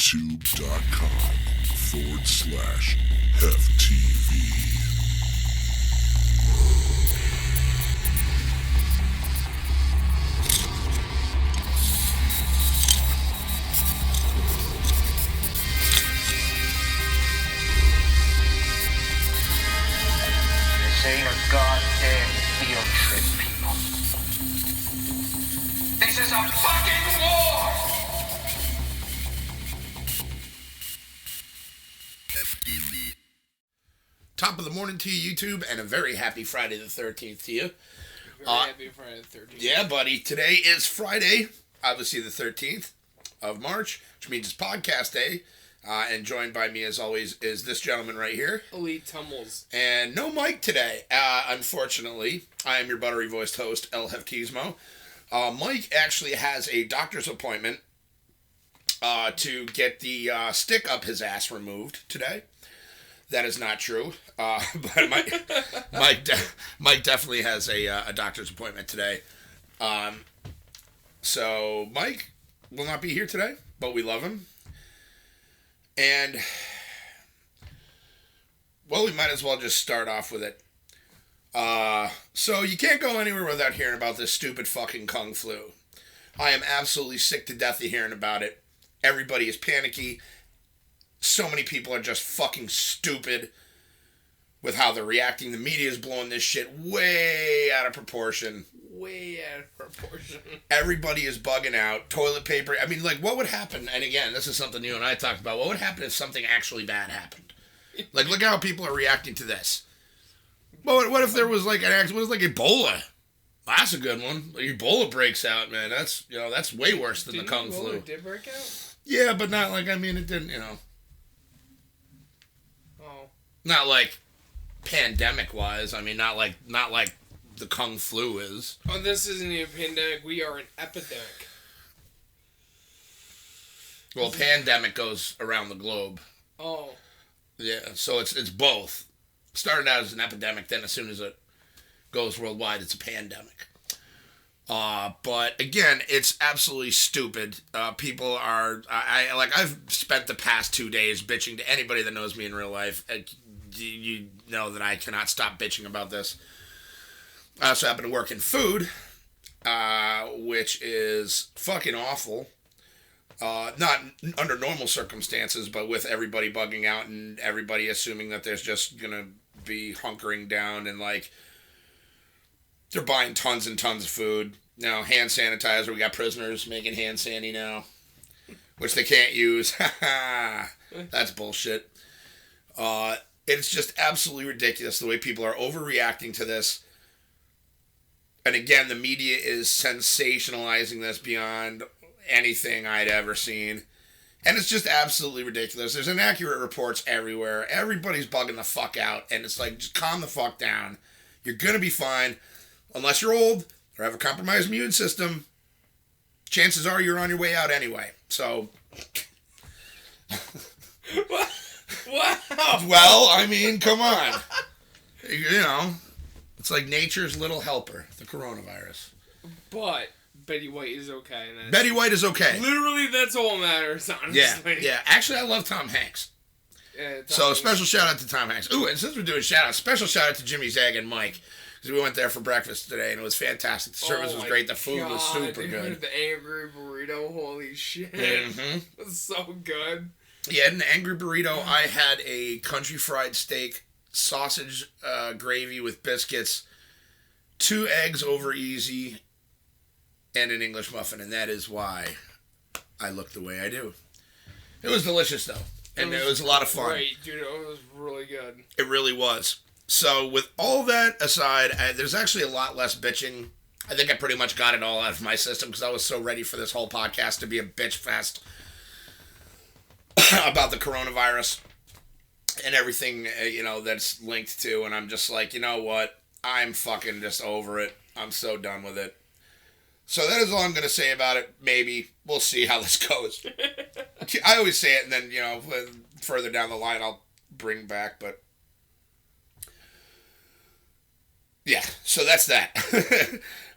YouTube.com/HefTV. This ain't a goddamn field trip, people. This is a fucking war! HefTV. Top of the morning to you, YouTube, and a very happy Friday the 13th to you. Very happy Friday the 13th. Yeah, buddy. Today is Friday, obviously the 13th of March, which means it's podcast day. And joined by me, as always, is this gentleman right here. Elite Tumblez. And no Mike today, unfortunately. I am your buttery-voiced host, El Heftismo. Mike actually has a doctor's appointment to get the stick up his ass removed today. That is not true. But Mike definitely has a doctor's appointment today. So Mike will not be here today, but we love him. And, well, we might as well just start off with it. So you can't go anywhere without hearing about this stupid fucking Kung flu. I am absolutely sick to death of hearing about it. Everybody is panicky. So many people are just fucking stupid with how they're reacting. The media is blowing this shit way out of proportion. Way out of proportion. Everybody is bugging out. Toilet paper. I mean, like, what would happen? And again, this is something you and I talked about. What would happen if something actually bad happened? Like, look how people are reacting to this. What if there was like an accident? What was like Ebola? That's a good one. Like, Ebola breaks out, man. That's way worse than the Kung flu. Ebola did break out? Yeah, but not like, I mean, it didn't, Oh. not like pandemic wise. I mean, not like the Kung flu is. Oh, this isn't a pandemic. We are an epidemic. Well, pandemic goes around the globe. Oh. Yeah, so it's both. Started out as an epidemic, then as soon as it goes worldwide, it's a pandemic. But again, it's absolutely stupid. People are, I've spent the past 2 days bitching to anybody that knows me in real life. You know that I cannot stop bitching about this. I also happen to work in food, which is fucking awful. Not under normal circumstances, but with everybody bugging out and everybody assuming that there's just gonna be hunkering down and like they're buying tons and tons of food. Now, hand sanitizer, we got prisoners making hand sanitizer now, which they can't use. That's bullshit. It's just absolutely ridiculous the way people are overreacting to this. And again, the media is sensationalizing this beyond anything I'd ever seen. And it's just absolutely ridiculous. There's inaccurate reports everywhere. Everybody's bugging the fuck out. And it's like, just calm the fuck down. You're going to be fine. Unless you're old or have a compromised immune system, chances are you're on your way out anyway. So... Wow. Well, I mean, come on. It's like nature's little helper, the coronavirus. But Betty White is okay. And Betty White is okay. Literally, that's all that matters, honestly. Yeah. Actually, I love Tom Hanks. So, special shout out to Tom Hanks. Ooh, and since we're doing shout outs, special shout out to Jimmy Zag and Mike. Because we went there for breakfast today, and it was fantastic. The service was great. The food was super good. The angry burrito, holy shit. Mm-hmm. It was so good. Yeah, an angry burrito. I had a country fried steak, sausage gravy with biscuits, 2 eggs over easy, and an English muffin. And that is why I look the way I do. It was delicious, though. And it was a lot of fun. Right, dude. It was really good. It really was. So, with all that aside, there's actually a lot less bitching. I think I pretty much got it all out of my system because I was so ready for this whole podcast to be a bitch fest about the coronavirus and everything, that's linked to. And I'm just like, you know what? I'm fucking just over it. I'm so done with it. So that is all I'm going to say about it. Maybe. We'll see how this goes. I always say it, and then, further down the line, I'll bring back, but... Yeah, so that's that.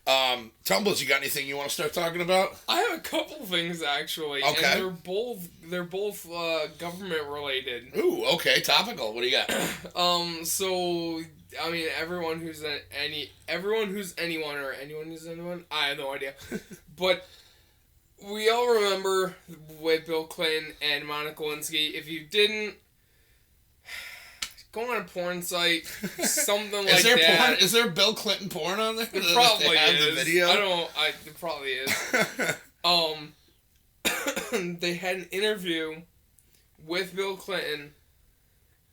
Tumblez, you got anything you want to start talking about? I have a couple things actually. Okay. And they're both government related. Ooh, okay, topical. What do you got? So I mean, everyone who's anyone, I have no idea. But we all remember with Bill Clinton and Monica Lewinsky. If you didn't, go on a porn site, something like Is there that. porn? Is there Bill Clinton porn on there? There probably They have is. the video? There probably is. They had an interview with Bill Clinton,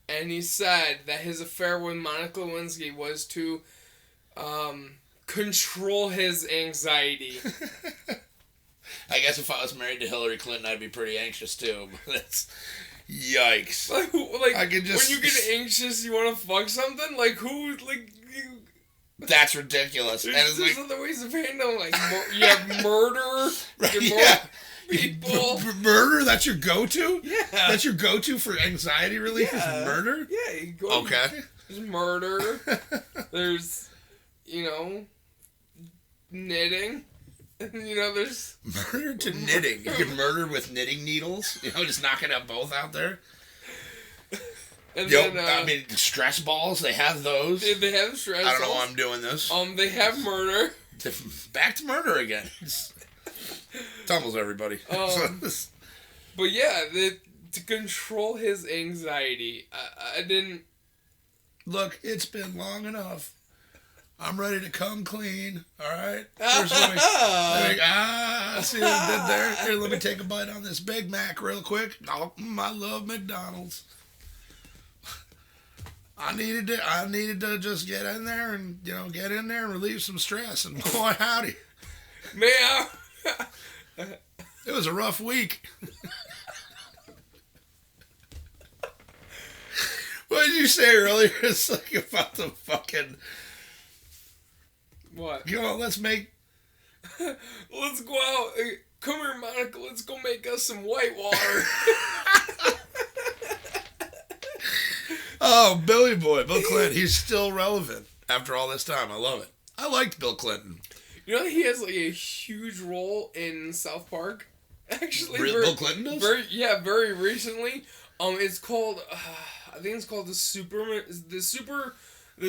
and he said that his affair with Monica Lewinsky was to control his anxiety. I guess if I was married to Hillary Clinton, I'd be pretty anxious too. But that's yikes. Like I could just when you get anxious, you want to fuck something. Like who? Like you. That's ridiculous. There's like, other ways of handling. Like you have murder. Right, You yeah. people. Murder? That's your go-to? Yeah. That's your go-to for anxiety relief? Yeah. Is murder? Yeah. You go. Okay. There's murder. There's, knitting. There's Murder to knitting. You can murder with knitting needles. Just knocking out both out there. and Yep. then I mean, stress balls. They have those. they have stress. I don't know why I'm doing this. They have murder. Back to murder again. Tumbles, everybody. But yeah, to control his anxiety, I didn't. Look, it's been long enough. I'm ready to come clean. All right. First, I see what I did there. Here, let me take a bite on this Big Mac real quick. Oh, I love McDonald's. I needed to just get in there and relieve some stress. And boy, howdy, Man, it was a rough week. What did you say earlier? It's like about the fucking. what? Let's make. Let's go out. Come here, Monica. Let's go make us some white water. Oh, Billy Boy, Bill Clinton. He's still relevant after all this time. I love it. I liked Bill Clinton. He has like a huge role in South Park. Actually, Bill Clinton does? Very recently. It's called. I think it's called the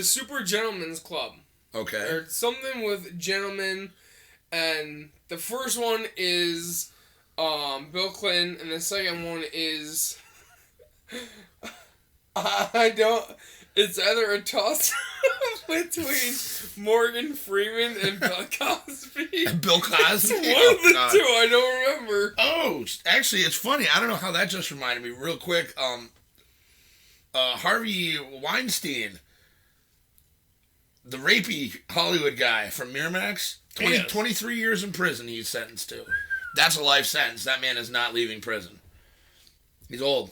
Super Gentlemen's Club. Okay. Or something with gentlemen, and the first one is Bill Clinton, and the second one is it's either a toss between Morgan Freeman and Bill Cosby. And Bill Cosby? One of the God. two, I don't remember. Oh, actually, it's funny. I don't know how that just reminded me real quick. Harvey Weinstein, the rapey Hollywood guy from Miramax, 23 years in prison he's sentenced to. That's a life sentence. That man is not leaving prison. He's old.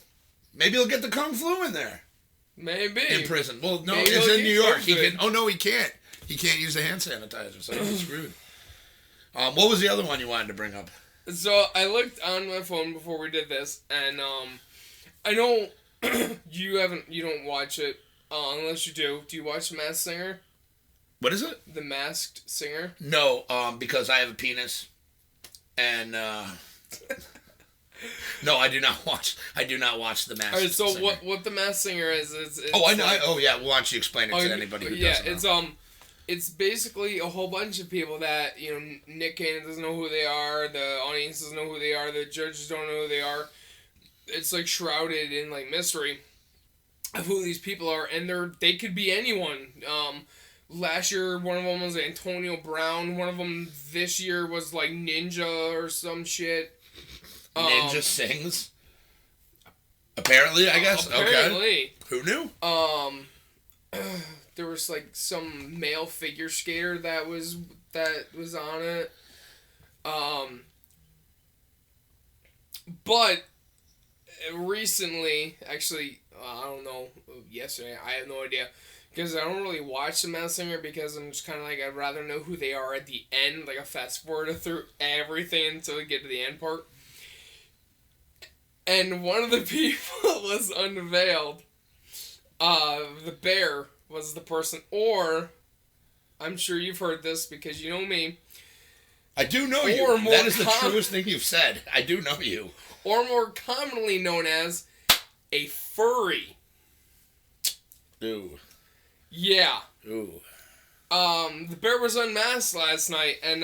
Maybe he'll get the Kung Flu in there. Maybe. In prison. Well, no, Maybe it's he'll in New get York. He COVID. can. Oh, no, he can't. He can't use the hand sanitizer, so he's screwed. What was the other one you wanted to bring up? So I looked on my phone before we did this, and I know you don't watch it unless you do. Do you watch The Masked Singer? What is it? The Masked Singer? No, because I have a penis, and no, I do not watch. The Masked Alright, so Singer. what The Masked Singer is? It's I know. like- Why don't you explain it to anybody who doesn't know? It's basically a whole bunch of people that Nick Cannon doesn't know who they are, the audience doesn't know who they are, the judges don't know who they are. It's like shrouded in like mystery of who these people are, and they could be anyone. Last year, one of them was Antonio Brown. One of them this year was like Ninja or some shit. Ninja sings. Apparently, I guess. Apparently. Okay. Who knew? There was like some male figure skater that was on it. But recently, actually, I don't know, yesterday, I have no idea. Because I don't really watch The Masked Singer because I'm just kind of like, I'd rather know who they are at the end. Like, I fast forward through everything until we get to the end part. And one of the people was unveiled. The bear was the person, or I'm sure you've heard this because you know me. I do know Or you. more That is the truest thing you've said. I do know you. Or more commonly known as a furry. Ooh. Yeah. Ooh. The bear was unmasked last night, and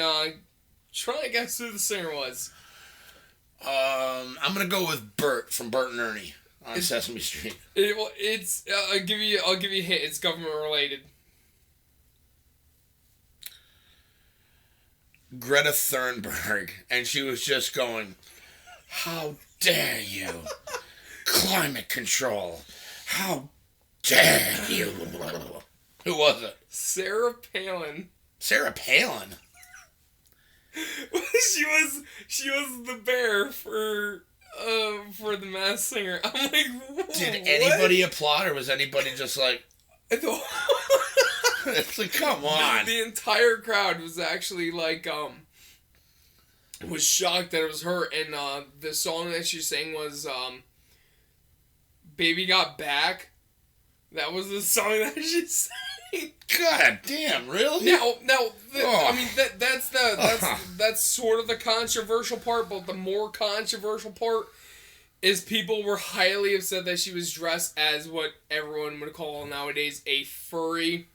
try to guess who the singer was. I'm gonna go with Bert from Bert and Ernie on Sesame Street. I'll give you a hint. It's government related. Greta Thunberg, and she was just going, "How dare you? Climate control. How dare you?" Who was it? Sarah Palin. Sarah Palin. she was the bear for the Masked Singer. I'm like, Did what? anybody applaud, or was anybody just like, it's like, come on. The entire crowd was actually like, was shocked that it was her, and the song that she sang was "Baby Got Back." That was the song that she sang. God damn, really? I mean that's sort of the controversial part, but the more controversial part is people were highly upset that she was dressed as what everyone would call nowadays a furry.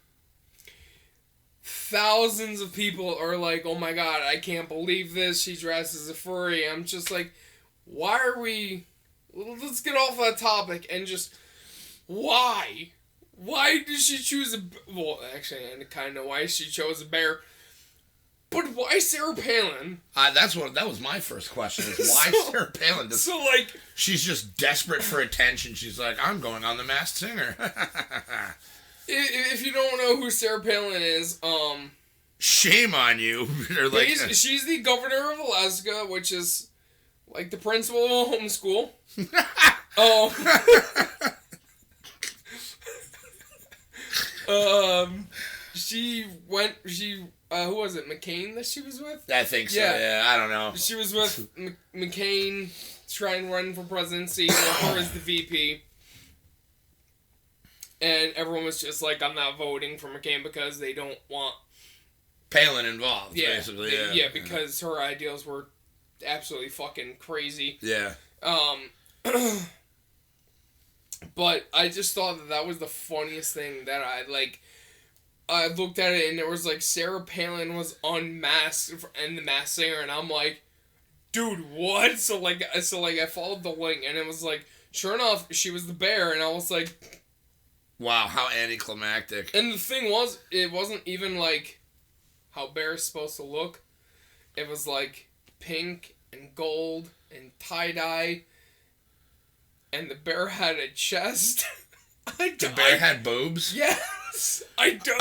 Thousands of people are like, "Oh my god, I can't believe this. She dressed as a furry." I'm just like, why are we... Let's get off that topic and just... Why? Why did she choose a... Well, actually, I kind of know why she chose a bear. But why Sarah Palin? That was my first question. Is why Sarah Palin? She's just desperate for attention. She's like, I'm going on The Masked Singer. If you don't know who Sarah Palin is, shame on you. She's the governor of Alaska, which is like the principal of a homeschool. Who was it? McCain that she was with? I think so. Yeah, I don't know. She was with McCain trying to run for presidency, and her as the VP. And everyone was just like, I'm not voting for McCain because they don't want Palin involved, basically. Yeah, because her ideals were absolutely fucking crazy. Yeah. But I just thought that was the funniest thing that I looked at it and it was like Sarah Palin was unmasked and the Masked Singer, and I'm like, dude, what? So I followed the link and it was like, sure enough, she was the bear, and I was like, wow, how anticlimactic. And the thing was, it wasn't even like how bear's supposed to look. It was like pink and gold and tie-dye. And the bear had a chest. The bear had boobs? Yes! I don't.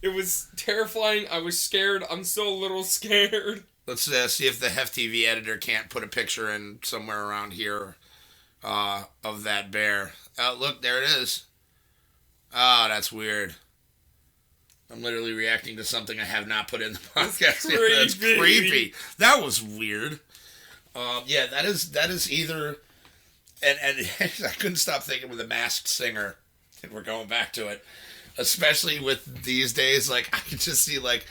It was terrifying. I was scared. I'm still a little scared. Let's see if the HefTV editor can't put a picture in somewhere around here of that bear. Look, there it is. Oh, that's weird. I'm literally reacting to something I have not put in the podcast. That's creepy. That was weird. Yeah, that is either... And I couldn't stop thinking with The Masked Singer, and we're going back to it, especially with these days, like, I can just see, like,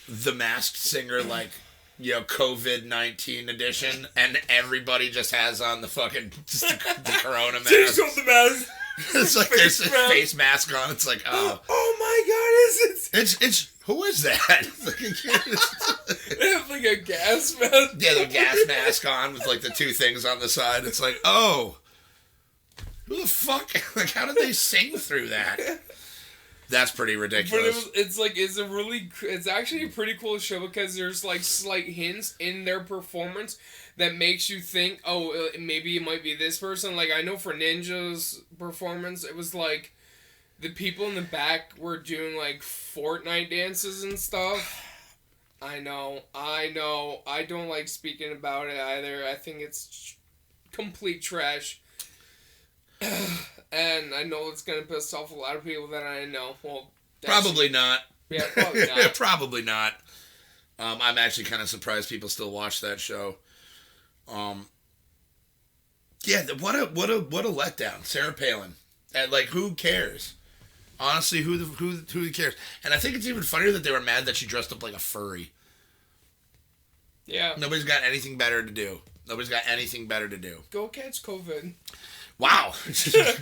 The Masked Singer, like, you know, COVID-19 edition, and everybody just has on the fucking, just the corona mask. It's like there's a face mask on, it's like, oh. Oh my god, it's who is that? They have like a gas mask. Yeah, the gas mask on with like the two things on the side. It's like, oh, who the fuck? Like, how did they sing through that? That's pretty ridiculous. But it's actually a pretty cool show because there's like slight hints in their performance that makes you think, oh, maybe it might be this person. Like, I know for Ninja's performance, it was like the people in the back were doing like Fortnite dances and stuff. I know. I don't like speaking about it either. I think it's complete trash. And I know it's going to piss off a lot of people that I know. Well, probably not. Yeah, probably not. Probably not. I'm actually kind of surprised people still watch that show. Yeah, what a letdown. Sarah Palin. And, like, who cares? Honestly, who cares? And I think it's even funnier that they were mad that she dressed up like a furry. Yeah. Nobody's got anything better to do. Go catch COVID. Wow.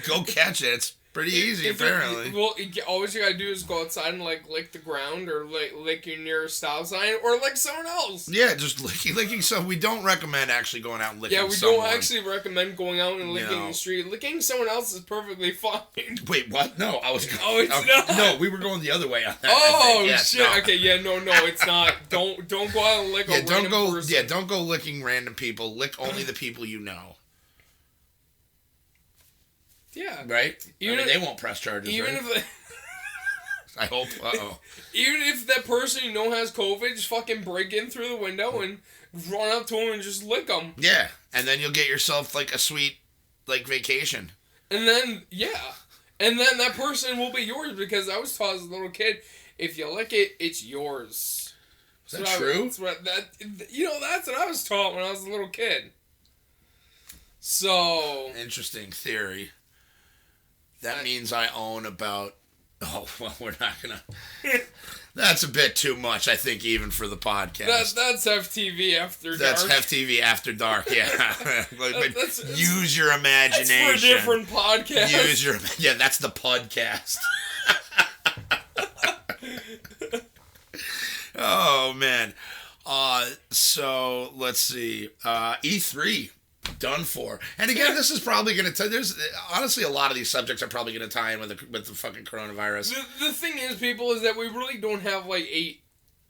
Go catch it. It's pretty easy, apparently. All you gotta do is go outside and, like, lick the ground or, like, lick your nearest stop sign or lick someone else. Yeah, just licking. So we don't recommend actually going out and licking someone. Yeah, we don't actually recommend going out and licking the street. Licking someone else is perfectly fine. Wait, what? No, I was... Oh, it's not? No, we were going the other way on that. Oh, yes, shit. No. Okay, yeah, no, it's not. Don't go out and lick a random person. Yeah, don't go licking random people. Lick only the people you know. Yeah. Right? They won't press charges, even right? If I hope. Uh-oh. Even if that person you know has COVID, just fucking break in through the window and run up to him and just lick them. Yeah, and then you'll get yourself, like, a sweet, like, vacation. And then, and then that person will be yours, because I was taught as a little kid, if you lick it, it's yours. Is that true? That's what I was taught when I was a little kid. So... Interesting theory. That means I own about... Oh, well, we're not gonna... That's a bit too much, I think, even for the podcast. That's HefTV After Dark. That's HefTV After Dark, yeah. Use your imagination. That's for a different podcast. Yeah, that's the podcast. Oh, man. So, let's see. E3. Done for. And again, this is probably going to... There's honestly, a lot of these subjects are probably going to tie in with the fucking coronavirus. The thing is, people, is that we really don't have, like, a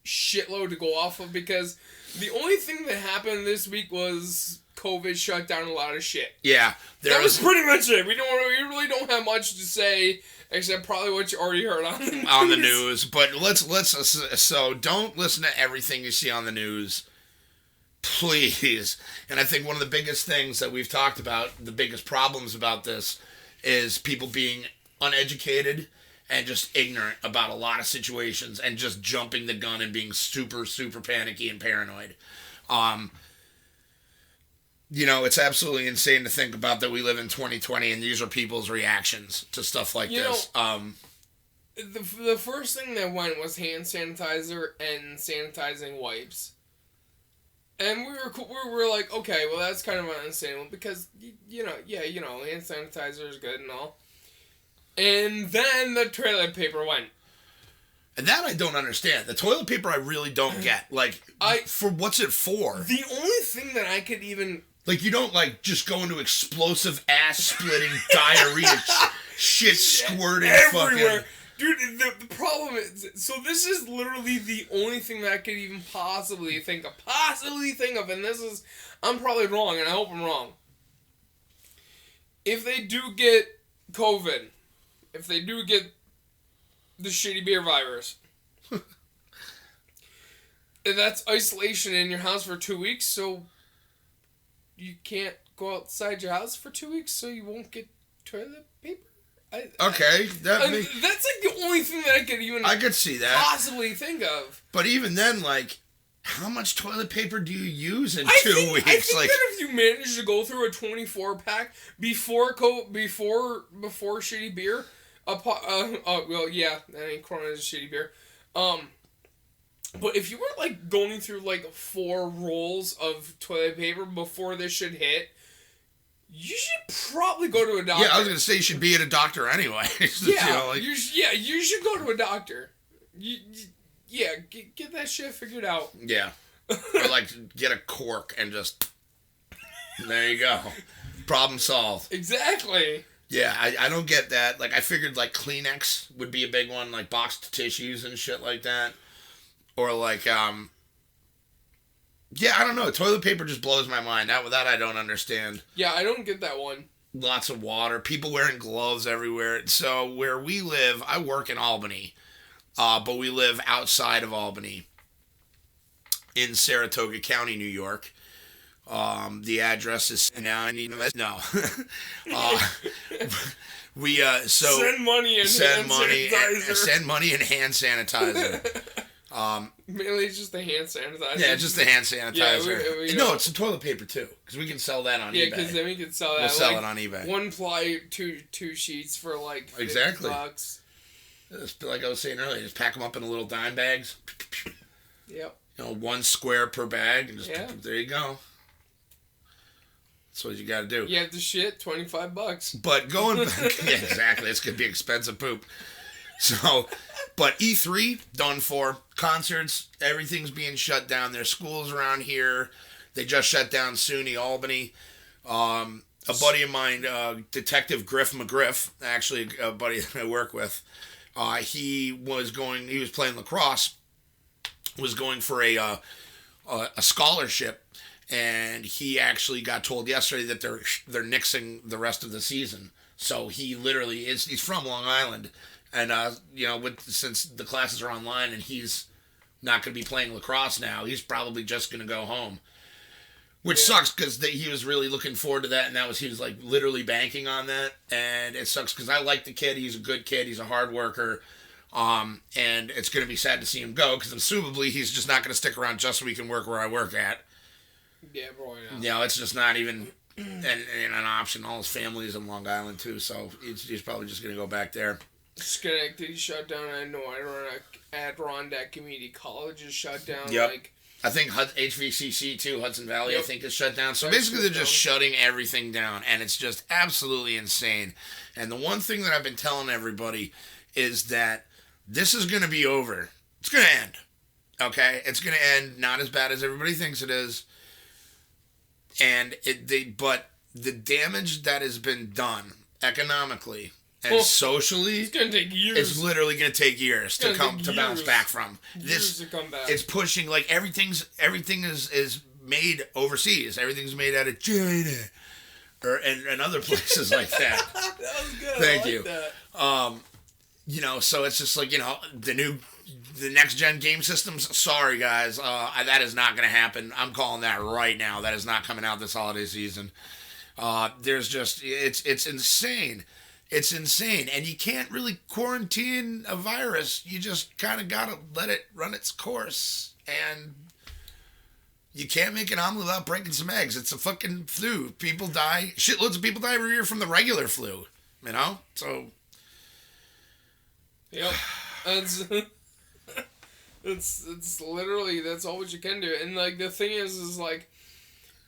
shitload to go off of, because the only thing that happened this week was COVID shut down a lot of shit. Yeah. That was pretty much it. We really don't have much to say, except probably what you already heard on the news. On the news. But so don't listen to everything you see on the news. Please. And I think one of the biggest things that we've talked about, the biggest problems about this, is people being uneducated and just ignorant about a lot of situations and just jumping the gun and being super, super panicky and paranoid. It's absolutely insane to think about that we live in 2020 and these are people's reactions to stuff like this. The first thing that went was hand sanitizer and sanitizing wipes. And we were like, okay, well, that's kind of unsustainable because, hand sanitizer is good and all. And then the toilet paper went. And that I don't understand. The toilet paper I really don't get. Like, for what's it for? The only thing that I could even... Like, you don't, like, just go into explosive ass-splitting diarrhea shit squirting everywhere. Fucking... Dude, the problem is, so this is literally the only thing that I could even possibly think of, and this is, I'm probably wrong, and I hope I'm wrong. If they do get COVID, if they do get the shitty beer virus, that's isolation in your house for 2 weeks, so you can't go outside your house for 2 weeks, so you won't get toilet paper? Okay, that's like the only thing that I could see that possibly think of. But even then, like, how much toilet paper do you use in 2 weeks? I think that if you manage to go through a 24-pack before shitty beer, I mean, Corona is shitty beer. But if you were like going through like 4 rolls of toilet paper before this should hit, you should probably go to a doctor. Yeah, I was going to say you should be at a doctor anyway. You should go to a doctor. Get that shit figured out. Yeah. Or like get a cork and just... There you go. Problem solved. Exactly. Yeah, I don't get that. Like, I figured like Kleenex would be a big one, like boxed tissues and shit like that. Or like, yeah, I don't know. Toilet paper just blows my mind. That I don't understand. Yeah, I don't get that one. Lots of water. People wearing gloves everywhere. So where we live, I work in Albany, but we live outside of Albany in Saratoga County, New York. The address is no. We send money and hand sanitizer. Send money and hand sanitizer. Mainly it's just the hand sanitizer. Yeah, just the hand sanitizer. Yeah, no, it's the toilet paper too, because we can sell that on eBay. Yeah, because then we can sell that. We'll sell it on eBay. 1 ply, two sheets for like $50. Just like I was saying earlier, just pack them up in little dime bags. Yep. You know, 1 square per bag, and just Yeah. there you go. That's what you got to do. You have to shit $25. But going back, yeah, exactly. It's gonna be expensive poop. So, but E3 done for. Concerts, everything's being shut down. There's schools around here. They just shut down SUNY Albany. A buddy of mine, Detective Griff McGriff, actually a buddy that I work with, he was playing lacrosse, was going for a scholarship, and he actually got told yesterday that they're nixing the rest of the season. So he literally he's from Long Island, and since the classes are online and he's not going to be playing lacrosse now, he's probably just going to go home. Which sucks because he was really looking forward to that, and he was like literally banking on that, and it sucks because I like the kid. He's a good kid. He's a hard worker, and it's going to be sad to see him go because assumably he's just not going to stick around just so he can work where I work at. Yeah, probably not. You know, it's just not even an option. All his family is in Long Island too, so he's probably just going to go back there. Schenectady shut down. I know Adirondack Community College is shut down. Yep. Like, I think HVCC too, Hudson Valley, Yep. I think is shut down. So That's basically they're shut just down. shutting everything down, and it's just absolutely insane. And the one thing that I've been telling everybody is that this is going to be over. It's going to end. Okay? It's going to end not as bad as everybody thinks it is. And but the damage that has been done economically and socially, it's gonna take years. it's literally going to take years to bounce back from. Years to come back. It's pushing, like, everything is made overseas. Everything's made out of China and other places like that. That was good. Thank I you. That. So it's just like, the next gen game systems. Sorry guys, that is not going to happen. I'm calling that right now. That is not coming out this holiday season. There's just it's insane. It's insane, and you can't really quarantine a virus. You just kind of gotta let it run its course, and you can't make an omelet without breaking some eggs. It's a fucking flu. People die. Shitloads of people die every year from the regular flu. So. Yep. It's literally, that's all what you can do. And like the thing is like,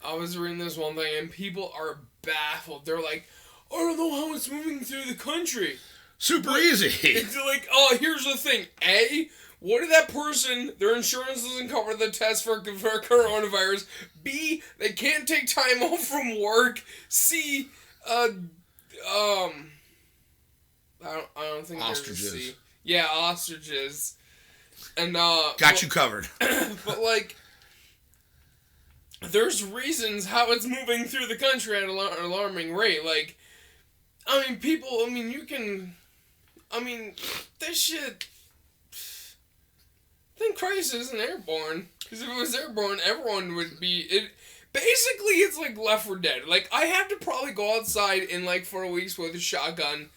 I was reading this one thing and people are baffled. They're like, I don't know how it's moving through the country. Super easy. It's like, oh, here's the thing. A, what if that person, their insurance doesn't cover the test for coronavirus? B, they can't take time off from work. C, I don't think Ostriches. there's a C. Yeah, ostriches. And Got you covered. But like, there's reasons how it's moving through the country at an alarming rate. Like, this shit. Thank Christ it isn't airborne. Because if it was airborne, everyone would be it. Basically, it's like Left 4 Dead. Like, I have to probably go outside in like 4 weeks with a shotgun,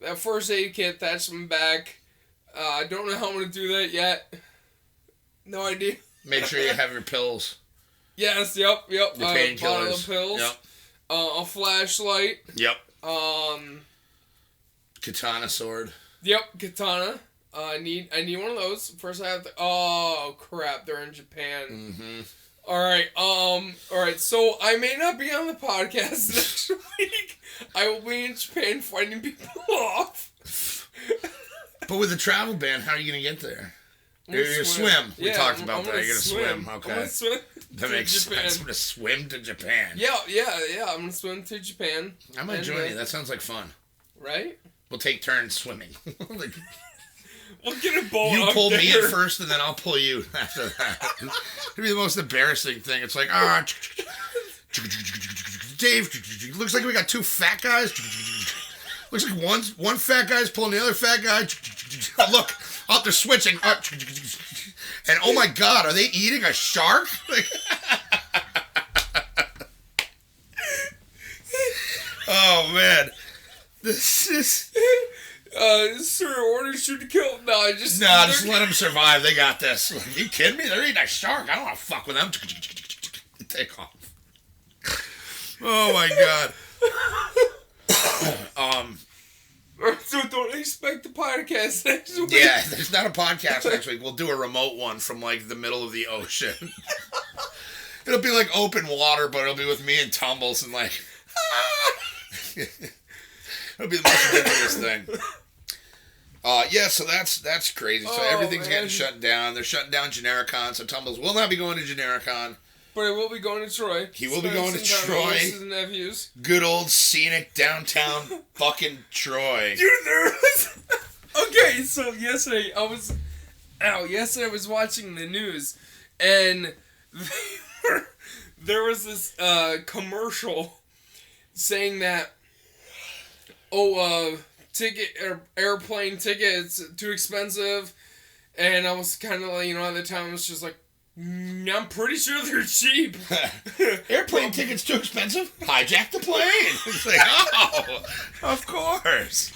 that first aid kit, that's my back. I don't know how I'm gonna do that yet. No idea. Make sure you have your pills. Yes, yep. Your A bottle painkillers. of pills. Yep. A flashlight. Yep. Um. Katana sword. Yep, katana. I need one of those. First, I have to. Oh crap! They're in Japan. Mm-hmm. All right. So I may not be on the podcast next week. I will be in Japan fighting people off. But with the travel ban, how are you gonna get there? You're gonna swim. We talked about that. You're gonna swim. Okay. I'm gonna swim That makes sense. I'm gonna swim to Japan. Yeah. I'm gonna swim to Japan. I might join you. That sounds like fun. Right? We'll take turns swimming. We'll get a boat. You up pull me there. in first, and then I'll pull you after that. It'll be the most embarrassing thing. It's like, Dave, looks like we got two fat guys. Looks like one fat guy's pulling the other fat guy. Oh, look, they're switching. And oh my God, are they eating a shark? Oh man, this is. Sir, orders you to kill. No, just let them survive. They got this. Are you kidding me? They're eating a shark. I don't want to fuck with them. Take off. Oh my God. So don't expect the podcast next week. Yeah, there's not a podcast next week. We'll do a remote one from, like, the middle of the ocean. It'll be, like, open water, but it'll be with me and Tumblez and, like... It'll be the most ridiculous thing. Yeah, so that's crazy. So everything's getting shut down. They're shutting down Genericon, so Tumblez will not be going to Genericon. But it will be going to Troy. He will be going to Troy. Nieces and nephews. Good old scenic downtown fucking Troy. Dude, there was... Okay, so yesterday I was watching the news, and there was this commercial saying that, airplane tickets too expensive, and I was kind of like, at the time I was just like, I'm pretty sure they're cheap. Airplane tickets too expensive? Hijack the plane. It's like, oh, of course.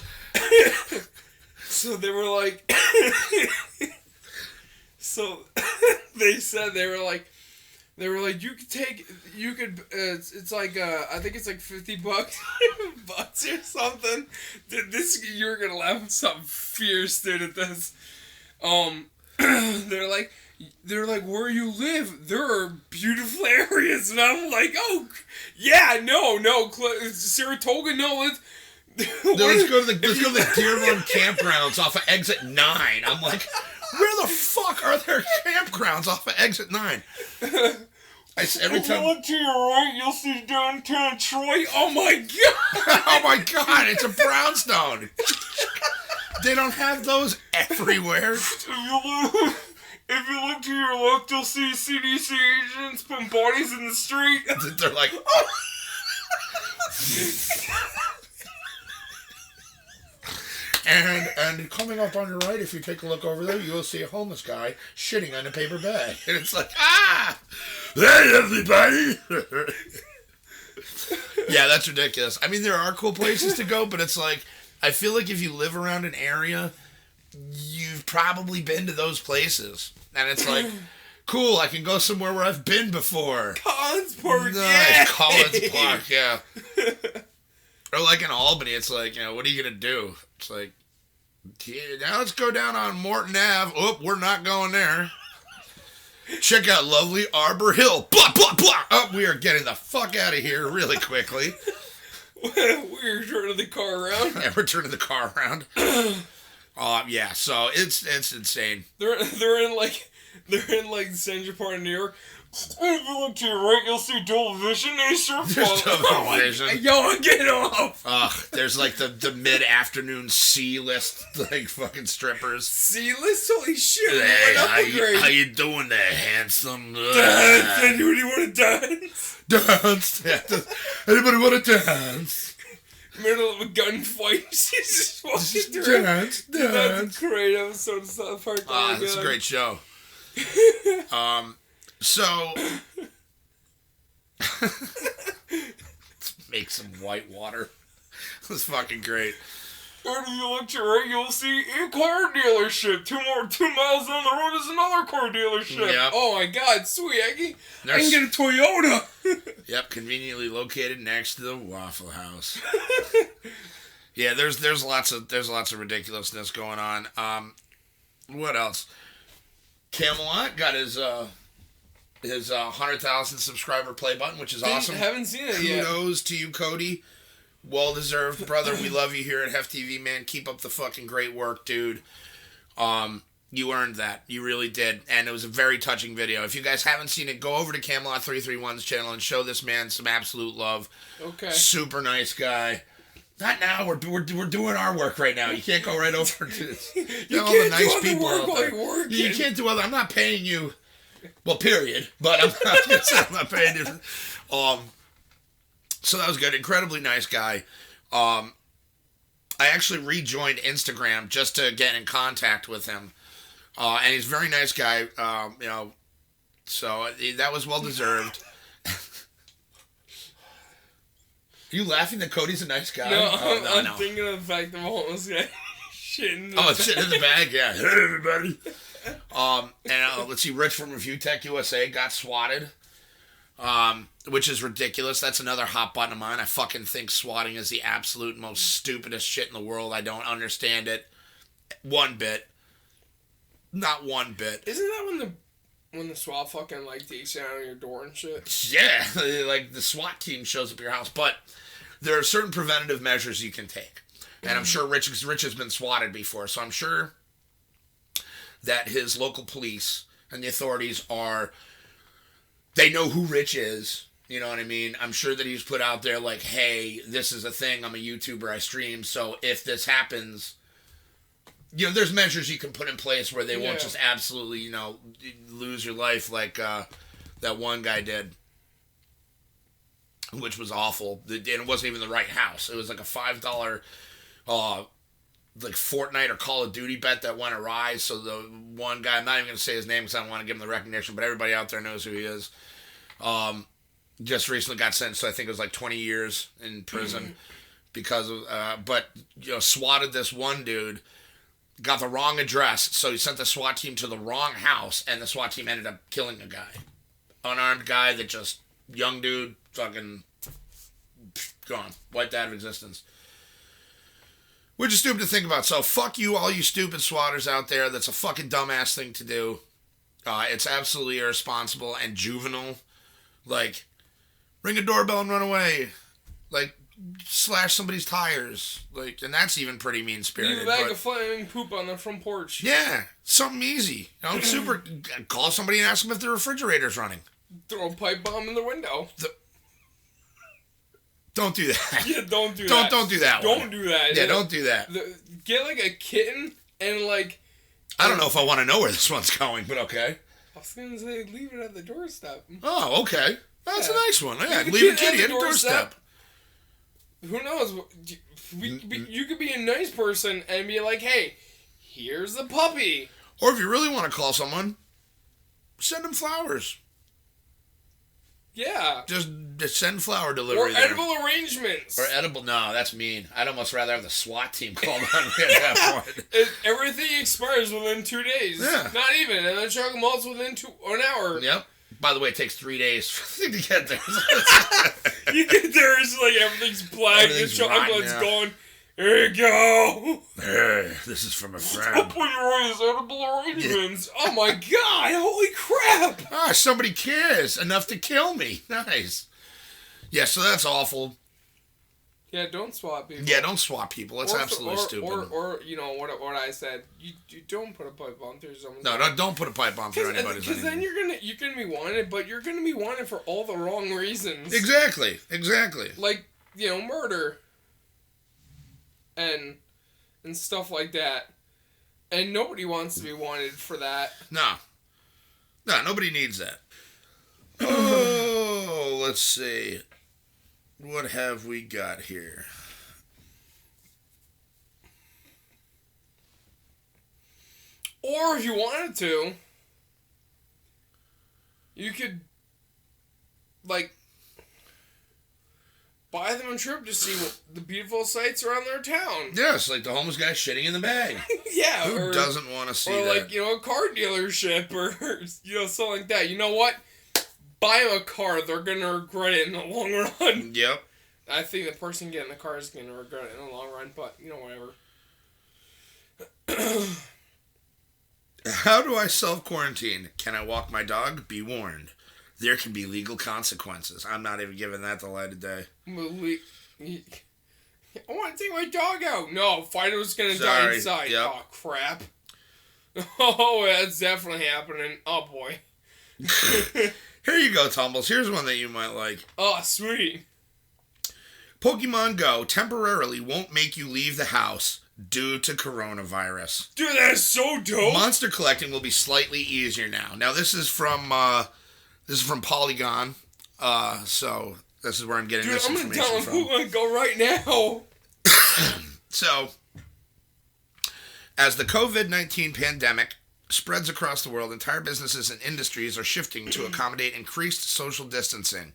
So they were like, so they said they were like, it's like, I think it's like $50 bucks or something. You're gonna laugh something fierce, dude, at this. They're like, where you live, there are beautiful areas, and I'm like, oh, yeah, no, Saratoga, no, let's go to the Deer Run campgrounds off of exit 9. I'm like, where the fuck are there campgrounds off of exit 9? Every time you look to your right, you'll see downtown Troy. Oh my god! Oh my god, it's a brownstone. They don't have those everywhere. If you look to your left, you'll see CDC agents putting bodies in the street. They're like... And coming up on your right, if you take a look over there, you will see a homeless guy shitting on a paper bag. And it's like, hey, everybody! Yeah, that's ridiculous. I mean, there are cool places to go, but it's like, I feel like if you live around an area, you've probably been to those places. And it's like, cool, I can go somewhere where I've been before. Collins Park, nice. yeah. Collins Park, yeah. Or like in Albany, it's like, what are you going to do? It's like, now let's go down on Morton Ave. Oh, we're not going there. Check out lovely Arbor Hill. Blah, blah, blah. Oh, we are getting the fuck out of here really quickly. We're turning the car around. Yeah, we're turning the car around. Yeah, so it's insane. They're in Central Park in New York. If you look to your right, you'll see Double Vision. There's Double Vision. Yo, get off! There's like the mid-afternoon C-list like fucking strippers. C-list? Holy shit! Hey, how you doing there, handsome? Dance! Anybody want to dance? Dance! Anybody want to dance? Middle of a gunfight. She's just walking through. Dance. That's a great episode of South Park. That's a great show. So, let's make some white water. That's fucking great. And if you look to your right, you'll see a car dealership. 2 miles down the road is another car dealership. Yep. Oh my god, sweet. I can get a Toyota. Yep, conveniently located next to the Waffle House. Yeah, there's lots of ridiculousness going on. What else? Camelot got his 100,000 subscriber play button, which is awesome. Haven't seen it yet. Kudos to you, Cody. Well deserved, brother. We love you here at HefTV, man. Keep up the fucking great work, dude. You earned that. You really did. And it was a very touching video. If you guys haven't seen it, go over to Camelot 331's channel and show this man some absolute love. Okay. Super nice guy. Not now. We're doing our work right now. You can't go right over to this. You all can't the nice do people other work out while there. you're working. You can't do other. I'm not paying you. Well, period. But I'm not paying you. So that was good. Incredibly nice guy. I actually rejoined Instagram just to get in contact with him. And he's a very nice guy. So that was well deserved. Are you laughing that Cody's a nice guy? No, I'm no. thinking of the fact that Mahomes got shit in the shit in the bag, yeah. Hey, everybody. And let's see, Rich from Review Tech USA got swatted. which is ridiculous. That's another hot button of mine. I fucking think swatting is the absolute most stupidest shit in the world. I don't understand it one bit. Not one bit. Isn't that when the SWAT fucking like takes you out of your door and shit? Yeah, like the SWAT team shows up at your house, but there are certain preventative measures you can take. And I'm sure Rich has been swatted before, so I'm sure that his local police and the authorities they know who Rich is. You know what I mean? I'm sure that he's put out there like, hey, this is a thing. I'm a YouTuber. I stream. So if this happens, there's measures you can put in place where they won't just absolutely, lose your life like that one guy did, which was awful. And it wasn't even the right house. It was like a $5 like Fortnite or Call of Duty bet that went awry. So the one guy, I'm not even going to say his name because I don't want to give him the recognition, but everybody out there knows who he is. Just recently got sentenced to, I think it was like 20 years in prison because of, swatted this one dude, got the wrong address. So he sent the SWAT team to the wrong house and the SWAT team ended up killing a guy. Unarmed guy that just, young dude, fucking gone. Wiped out of existence. Which is stupid to think about. So fuck you, all you stupid swatters out there. That's a fucking dumbass thing to do. It's absolutely irresponsible and juvenile. Like, ring a doorbell and run away. Like, slash somebody's tires. Like, and that's even pretty mean-spirited. Leave a bag of flaming poop on the front porch. Yeah, something easy. Super. Call somebody and ask them if their refrigerator's running. Throw a pipe bomb in the window. Don't do that. Yeah, don't do that. Don't do that. Don't do that. Yeah, don't do that. Get like a kitten and like. I don't know if I want to know where this one's going, but okay. I was gonna say leave it at the doorstep. Oh, okay. That's a nice one. Yeah, leave a kitty at the doorstep. Who knows? You could be a nice person and be like, hey, here's the puppy. Or if you really want to call someone, send them flowers. Yeah. Just send flower delivery. Or edible arrangements. Or edible. No, that's mean. I'd almost rather have the SWAT team called on me at that point. Everything expires within 2 days. Yeah. Not even. And then chocolate malts within an hour. Yep. By the way, it takes 3 days for the thing to get there. You get there, it's like everything's black, the chocolate's gone. Here you go. This is from a friend. Open your eyes, edible arrangements. Yeah. Oh my god, holy crap. Somebody cares enough to kill me. Nice. Yeah, so that's awful. Yeah, don't swap people. Yeah, don't swap people. That's absolutely stupid. Or what I said. You don't put a pipe bomb through someone's. No, don't put a pipe bomb through anybody's. Because then you're gonna be wanted, but you're gonna be wanted for all the wrong reasons. Exactly. Like murder. And stuff like that. And nobody wants to be wanted for that. No, nobody needs that. Oh, let's see. What have we got here? Or if you wanted to, you could, like, buy them a trip to see what the beautiful sights around their town. Yes, like the homeless guy shitting in the bag. Yeah. Who doesn't want to see that? Or like, a car dealership or, something like that. You know what? Buy them a car. They're going to regret it in the long run. Yep. I think the person getting the car is going to regret it in the long run, but, whatever. How do I self-quarantine? Can I walk my dog? Be warned. There can be legal consequences. I'm not even giving that the light of day. I want to take my dog out. No, Fido's going to die inside. Yep. Oh, crap. Oh, that's definitely happening. Oh, boy. Here you go, Tumblez. Here's one that you might like. Oh, sweet. Pokemon Go temporarily won't make you leave the house due to coronavirus. Dude, that is so dope. Monster collecting will be slightly easier now. Now, this is from Polygon. So this is where I'm getting this information from. I'm going to tell him who to go right now. So, as the COVID-19 pandemic spreads across the world, entire businesses and industries are shifting to accommodate increased social distancing.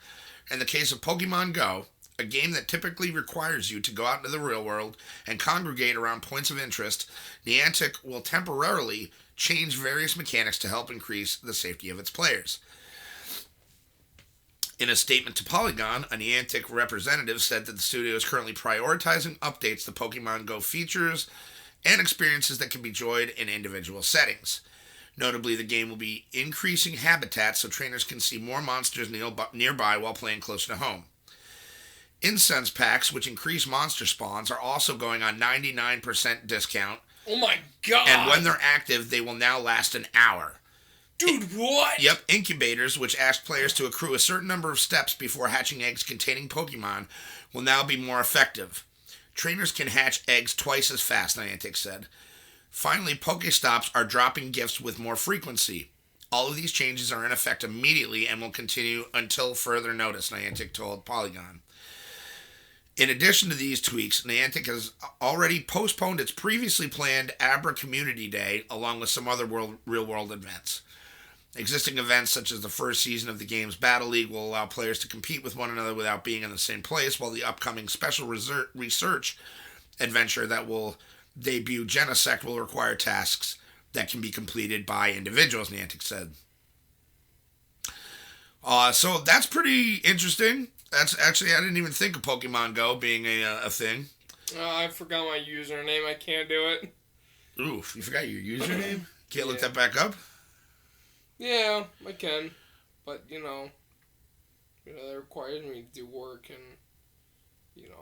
In the case of Pokemon Go, a game that typically requires you to go out into the real world and congregate around points of interest, Niantic will temporarily change various mechanics to help increase the safety of its players. In a statement to Polygon, a Niantic representative said that the studio is currently prioritizing updates to Pokemon Go features and experiences that can be enjoyed in individual settings. Notably, the game will be increasing habitats so trainers can see more monsters nearby while playing closer to home. Incense packs, which increase monster spawns, are also going on 99% discount. Oh my god! And when they're active, they will now last an hour. Dude, what? Yep, incubators, which ask players to accrue a certain number of steps before hatching eggs containing Pokemon, will now be more effective. Trainers can hatch eggs twice as fast, Niantic said. Finally, Pokestops are dropping gifts with more frequency. All of these changes are in effect immediately and will continue until further notice, Niantic told Polygon. In addition to these tweaks, Niantic has already postponed its previously planned Abra Community Day, along with some other real-world events. Existing events such as the first season of the game's Battle League will allow players to compete with one another without being in the same place, while the upcoming special research adventure that will debut Genesect will require tasks that can be completed by individuals, Niantic said. So that's pretty interesting. That's actually, I didn't even think of Pokemon Go being a thing. I forgot my username. I can't do it. Oof, you forgot your username? Can't look that back up? Yeah, I can. But, that requires me to do work, and,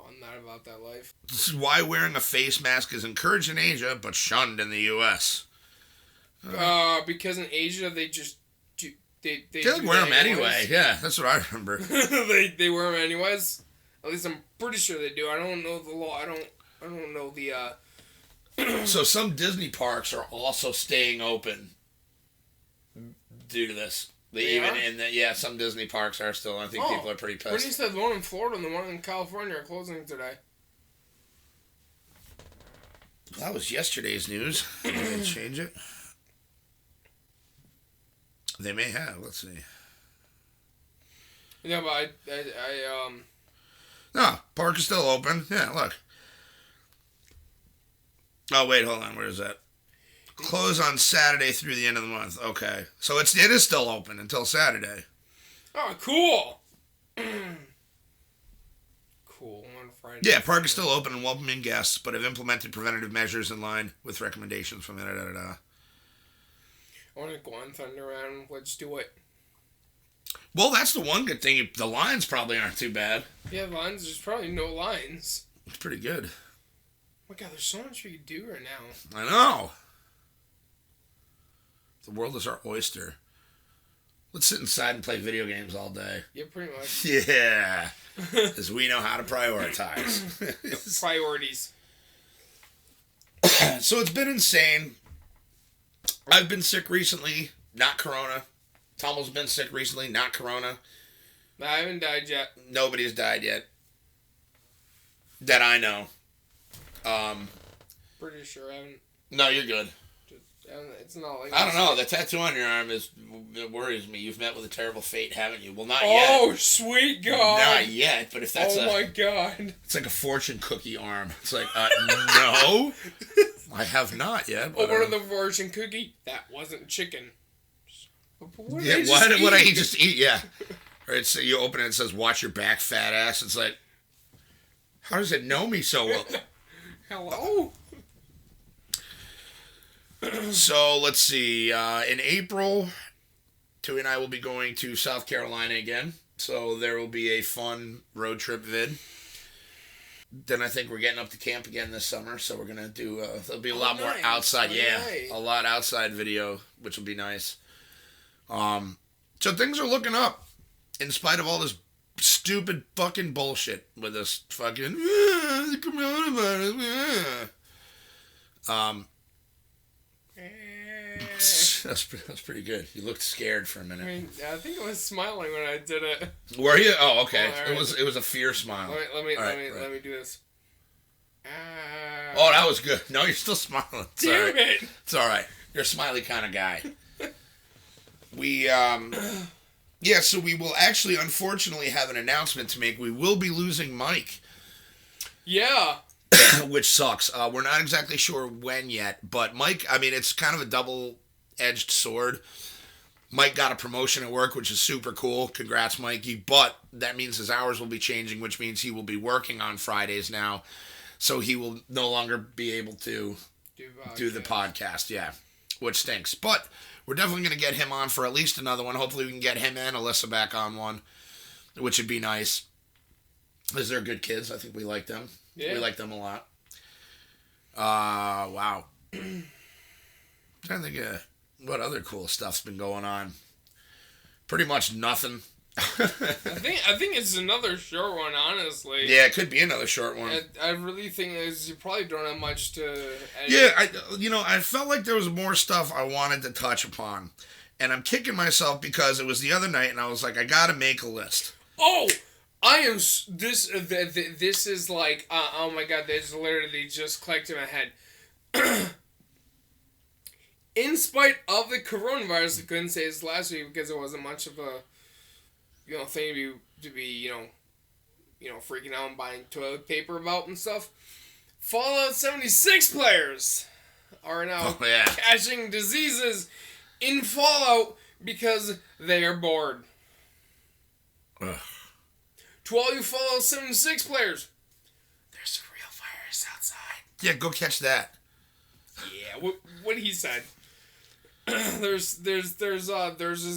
I'm not about that life. This is why wearing a face mask is encouraged in Asia, but shunned in the U.S. Because in Asia, they just They wear them anyway. Yeah, that's what I remember. they wear them anyways. At least I'm pretty sure they do. I don't know the law. I don't know the. So some Disney parks are also staying open due to this. Some Disney parks are still. I think people are pretty pissed. Brittany said the one in Florida and the one in California are closing today. Well, that was yesterday's news. Did they change it? They may have. Let's see. Yeah, but No, park is still open. Yeah, look. Oh, wait, hold on. Where is that? Close on Saturday through the end of the month. Okay. So it is still open until Saturday. Oh, cool. Cool. On Friday. Yeah, park is still open and welcoming guests, but have implemented preventative measures in line with recommendations from I want to go on Thunderland. Let's do it. Well, that's the one good thing. The lines probably aren't too bad. Yeah, lines. There's probably no lines. It's pretty good. Oh my god, there's so much we could do right now. I know. The world is our oyster. Let's sit inside and play video games all day. Yeah, pretty much. Yeah. Because we know how to prioritize. Priorities. So it's been insane. I've been sick recently, not corona. Tumblez been sick recently, not corona. I haven't died yet. Nobody's died yet. That I know. Pretty sure I haven't. No, you're good. It's not like I don't know. The tattoo on your arm it worries me. You've met with a terrible fate, haven't you? Well, not yet. Oh, sweet God. Not yet, but if that's my God. It's like a fortune cookie arm. It's like, no. I have not yet. But, Open the fortune cookie. That wasn't chicken. What did I just eat? Yeah. Right, so you open it and it says, watch your back, fat ass. It's like, how does it know me so well? Hello? So, let's see. In April, Tui and I will be going to South Carolina again. So, there will be a fun road trip vid. Then I think we're getting up to camp again this summer. So, we're going to do, there'll be a lot more outside. A lot outside video, which will be nice. So, things are looking up. In spite of all this stupid fucking bullshit with this fucking, the coronavirus. That's pretty good. You looked scared for a minute. I think I was smiling when I did it. Were you? Oh, okay. Oh, It was a fear smile. Let me do this. Oh, that was good. No, you're still smiling. It's Damn all right. it! It's all right. You're a smiley kind of guy. So we will actually, unfortunately, have an announcement to make. We will be losing Mike. Yeah. Which sucks. We're not exactly sure when yet, but Mike, I mean, it's kind of a double-edged sword. Mike got a promotion at work, which is super cool. Congrats, Mikey. But that means his hours will be changing, which means he will be working on Fridays now. So he will no longer be able to do the podcast, yeah, which stinks. But we're definitely going to get him on for at least another one. Hopefully we can get him and Alyssa back on one, which would be nice. Because they're good kids. I think we like them. Yeah. We like them a lot. Wow. I'm trying to think of what other cool stuff's been going on. Pretty much nothing. I think it's another short one, honestly. Yeah, it could be another short one. I really think you probably don't have much to edit. Yeah, I felt like there was more stuff I wanted to touch upon. And I'm kicking myself because it was the other night and I was like, I gotta make a list. Oh! I am... This is like... oh my god, this literally just clicked in my head. In spite of the coronavirus, I couldn't say this last week because it wasn't much of a... thing to be freaking out and buying toilet paper about and stuff. Fallout 76 players are now catching diseases in Fallout because they are bored. Ugh. To all you Fallout 76 players, there's a real virus outside. Yeah, go catch that. Yeah, what he said. there's this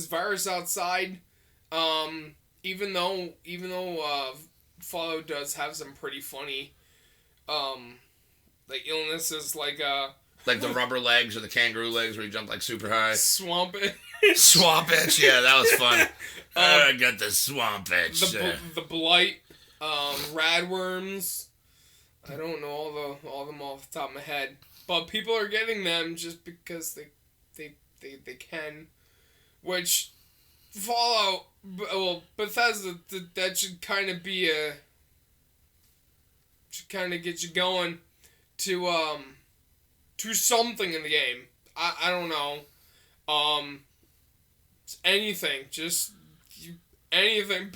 virus outside. Even though Fallout does have some pretty funny, illnesses like the rubber legs or the kangaroo legs where you jump like super high. Swamp itch. Swamp itch, yeah, that was fun. I got the swamp itch. The blight, radworms. I don't know all them off the top of my head, but people are getting them just because they can, which. Fallout, Bethesda, that should kind of be should kind of get you going to something in the game. I don't know, anything, anything.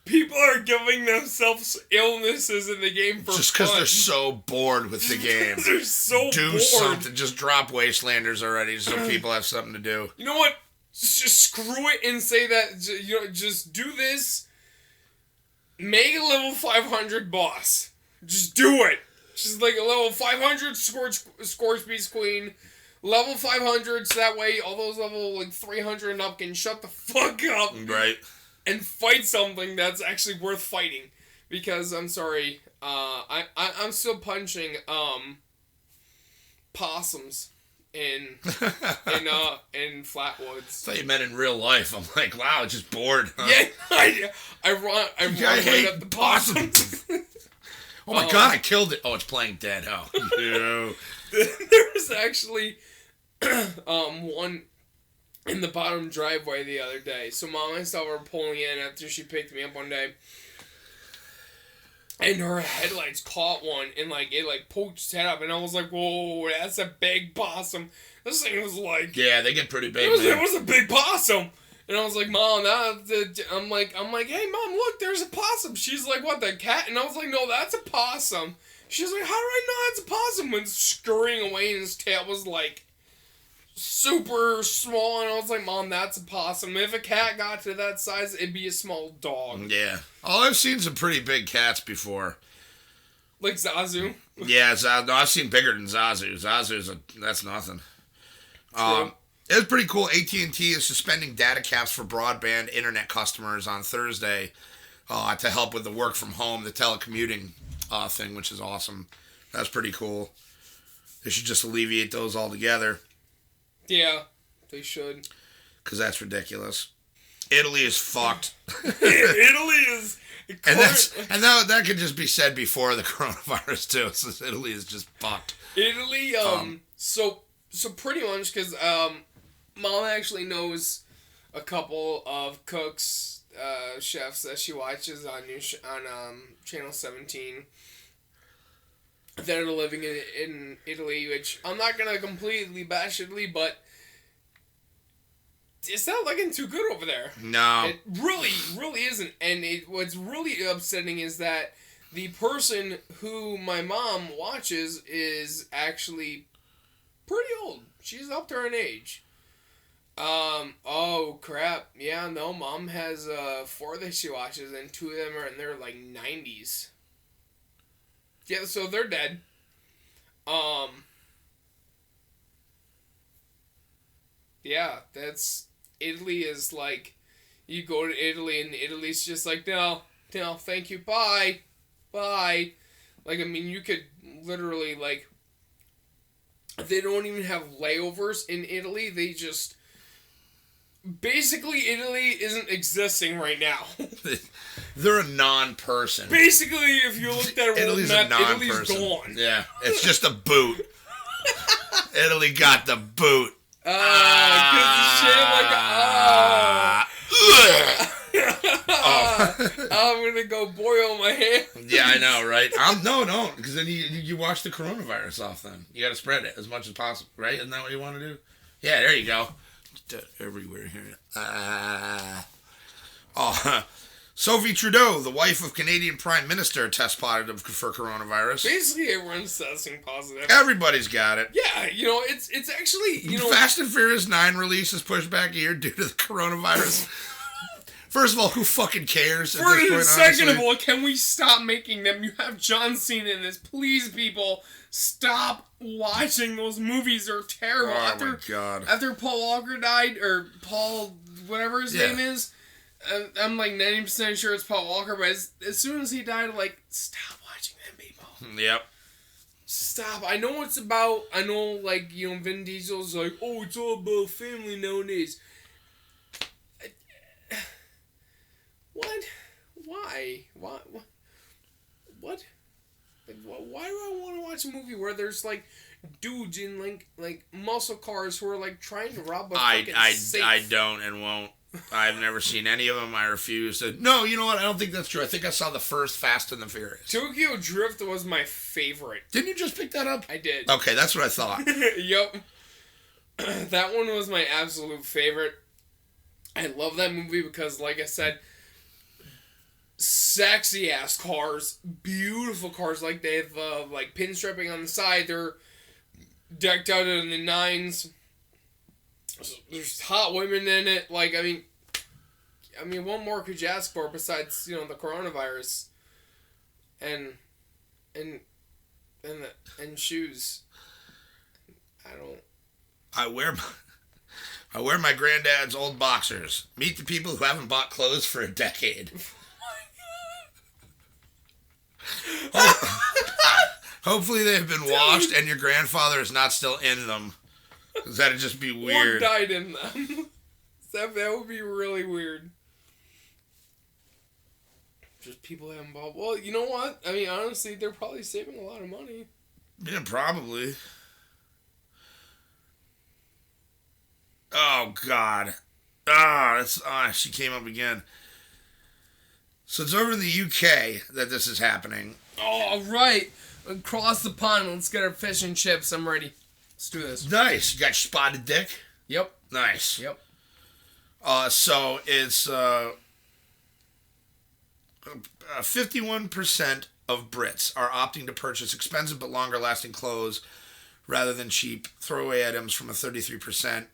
People are giving themselves illnesses in the game for just because they're so bored with the game. They're so bored. Do something. Just drop Wastelanders already, so people have something to do. You know what? Just screw it and say that, just do this. Make a level 500 boss. Just do it. Just like a level 500 Scorch Beast Queen. Level 500, so that way all those level 300 and up can shut the fuck up. Right. And fight something that's actually worth fighting. Because, I'm sorry, I'm still punching, possums. In Flatwoods. I thought you meant in real life. I'm like, wow, just bored. Huh? Yeah, I run right up the possums. Oh my god, I killed it. Oh, it's playing dead. Oh, no. There was actually one in the bottom driveway the other day. So Mom and myself were pulling in after she picked me up one day. And her headlights caught one, and it poked its head up, and I was like, "Whoa, that's a big possum." This thing was like, yeah, they get pretty big. It was a big possum, and I was like, "Mom, I'm like, hey, Mom, look, there's a possum." She's like, "What, the cat?" And I was like, "No, that's a possum." She's like, "How do I know that's a possum?" When scurrying away, and his tail was like super small, and I was like, "Mom, that's a possum. If a cat got to that size, it'd be a small dog." Yeah. Oh, I've seen some pretty big cats before. Like Zazu? Yeah, no, I've seen bigger than Zazu. That's nothing. It was pretty cool. AT&T is suspending data caps for broadband internet customers on Thursday to help with the work from home, the telecommuting thing, which is awesome. That's pretty cool. They should just alleviate those altogether. Yeah, they should. Because that's ridiculous. Italy is fucked. Italy is... And that could just be said before the coronavirus, too. So Italy is just fucked. Italy, so pretty much, because Mom actually knows a couple of cooks, chefs that she watches on Channel 17 that are living in Italy, which I'm not going to completely bash Italy, but it's not looking too good over there. No. It really, really isn't. And what's really upsetting is that the person who my mom watches is actually pretty old. She's up there in age. Oh crap. Yeah, no, Mom has 4 that she watches, and 2 of them are in their like 90s. Yeah, so they're dead. Yeah, that's Italy is like, you go to Italy and Italy's just like, no, no, thank you, bye, bye. Like, I mean, you could literally like, they don't even have layovers in Italy. They just basically, Italy isn't existing right now. They're a non-person. Basically, if you looked at a world Italy's map, a non-person. Italy's gone. Yeah, it's just a boot. Italy got the boot. Because the shit I'm gonna go boil my hand. Yeah, I know, right? No, because then you wash the coronavirus off. Then you got to spread it as much as possible, right? Isn't that what you want to do? Yeah, there you go. Everywhere here. Sophie Trudeau, the wife of Canadian Prime Minister, test positive for coronavirus. Basically, everyone's testing positive. Everybody's got it. Yeah, it's actually, Fast and Furious 9 release is pushed back a year due to the coronavirus. First of all, who fucking cares? Second of all, can we stop making them? You have John Cena in this. Please, people, stop watching those movies. They're terrible. Oh my God. After Paul Walker died, or Paul, whatever his name is, I'm like 90% sure it's Paul Walker, but as soon as he died, I'm like, stop watching them, people. Yep. Stop. I know it's about, like, Vin Diesel's like, oh, it's all about family nowadays. What? Why? What? What? Like, why do I want to watch a movie where there's like dudes in like muscle cars who are like trying to rob a fucking safe? I don't and won't. I've never seen any of them. I refuse to. No, you know what? I don't think that's true. I think I saw the first Fast and the Furious. Tokyo Drift was my favorite. Didn't you just pick that up? I did. Okay, that's what I thought. Yep. That one was my absolute favorite. I love that movie because, like I said, sexy ass cars, beautiful cars. Like, they have like pinstriping on the side. They're decked out in the 9s. There's hot women in it. Like, I mean, what more could you ask for besides the coronavirus and shoes? I wear my granddad's old boxers. Meet the people who haven't bought clothes for a decade. Hopefully they've been washed and your grandfather is not still in them. Because that'd just be weird. Or died in them. That would be really weird. Just people haven't bought. Well, you know what? I mean, honestly, they're probably saving a lot of money. Yeah, probably. Oh, God. She came up again. So it's over in the UK that this is happening. Oh, right. Across the pond. Let's get our fish and chips. I'm ready. Let's do this. Nice. You got your spotted dick? Yep. Nice. Yep. So it's 51% of Brits are opting to purchase expensive but longer lasting clothes rather than cheap throwaway items from a 33%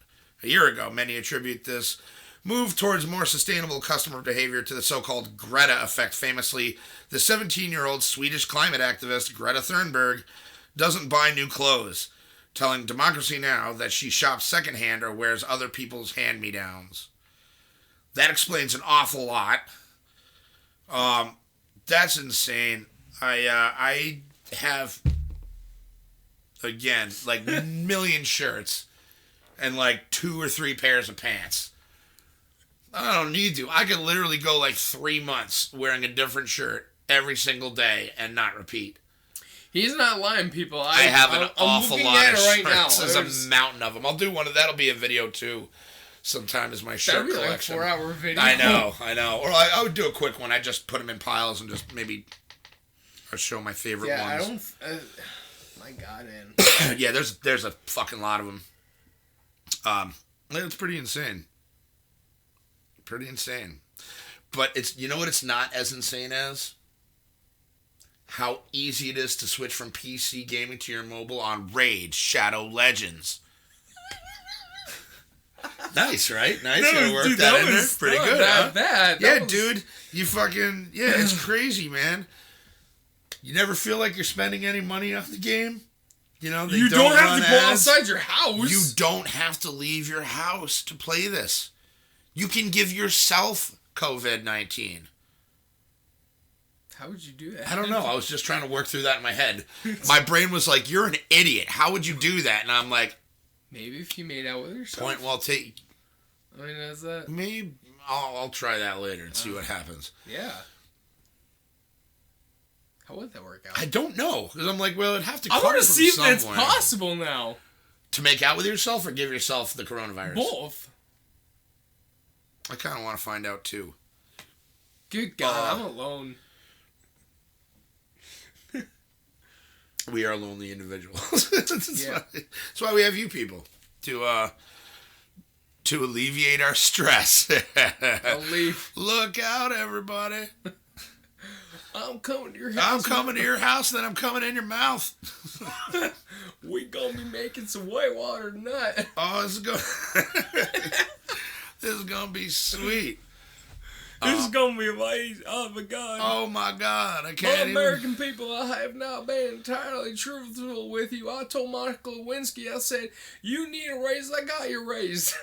a year ago. Many attribute this move towards more sustainable customer behavior to the so-called Greta effect. Famously, the 17-year-old Swedish climate activist Greta Thunberg doesn't buy new clothes, telling Democracy Now! That she shops secondhand or wears other people's hand-me-downs. That explains an awful lot. That's insane. I have, again, like million shirts and like 2 or 3 pairs of pants. I don't need to. I could literally go like 3 months wearing a different shirt every single day and not repeat. He's not lying, people. I have an awful lot of shirts. Right now. There's a mountain of them. I'll do one of that'll be a video too. Sometime is my shirt That'd be collection. Like 4-hour video. I know. Or I would do a quick one. I just put them in piles and just maybe show my favorite ones. Yeah, I don't. My God, man. Yeah, there's a fucking lot of them. It's pretty insane. Pretty insane. But it's, you know what it's not as insane as? How easy it is to switch from PC gaming to your mobile on Raid Shadow Legends. Nice, right? Nice. That You was- work dude, that that in there. was Pretty not good, that huh? bad. That Yeah, was- dude. You fucking... Yeah, it's crazy, man. You never feel like you're spending any money on the game? You know, they You don't have run to go ads. outside your house. You don't have to leave your house to play this. You can give yourself COVID-19. How would you do that? I don't know. I was just trying to work through that in my head. My brain was like, you're an idiot. How would you do that? And I'm like, Maybe if you made out with yourself. point well taken. I mean, is that? Maybe I'll try that later and see what happens. Yeah. How would that work out? I don't know. Because I'm like, well, it'd have to I come want to from see if that's somewhere. possible now. To make out with yourself or give yourself the coronavirus? Both. I kind of want to find out, too. Good God, I'm alone. We are lonely individuals. That's Yeah. why we have you people. To alleviate our stress. I'll leave. Look out, everybody. I'm coming to your house. I'm coming to your house, then I'm coming in your mouth. We gonna be making some whitewater tonight. Oh, this is gonna be sweet. This is gonna be like, oh my God. Oh my God, I My can't American people, I have not been entirely truthful with you. I told Monica Lewinsky, I said, you need a raise, I got your raise.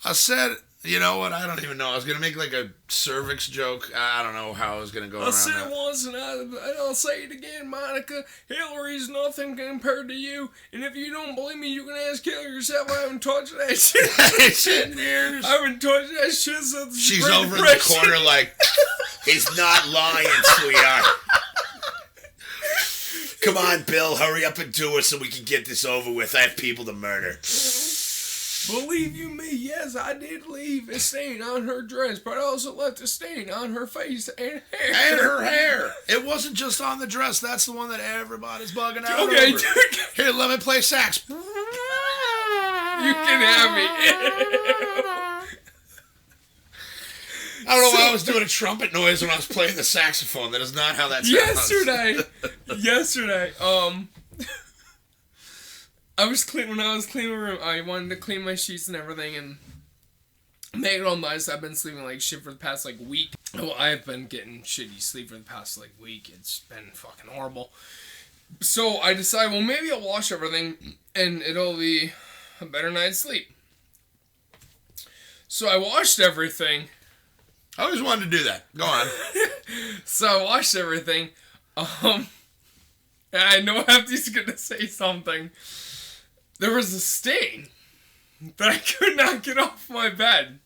I said, you know what? I don't even know. I was gonna make like a cervix joke. I don't know how I was gonna go I around said that. it once and I'll say it again, Monica. Hillary's nothing compared to you. And if you don't believe me, you can ask Hillary yourself. I haven't touched that shit. Shit in years. I haven't touched that shit since the She's Great over in the Depression. corner like, he's not lying, sweetheart. Come on, Bill, hurry up and do it so we can get this over with. I have people to murder. Believe you me, yes, I did leave a stain on her dress, but I also left a stain on her face and hair. And her hair. It wasn't just on the dress. That's the one that everybody's bugging out Okay, over. dude. Here, let me play sax. You can have me. I don't know why I was doing a trumpet noise when I was playing the saxophone. That is not how that sounds. Yesterday, when I was cleaning the room, I wanted to clean my sheets and everything and make it all nice. I've been sleeping like shit for the past like week. Well, I've been getting shitty sleep for the past like week. It's been fucking horrible. So I decided, well, maybe I'll wash everything and it'll be a better night's sleep. So I washed everything. I always wanted to do that. Go on. So I washed everything. And I know Hefty's gonna say something. There was a stain that I could not get off my bed.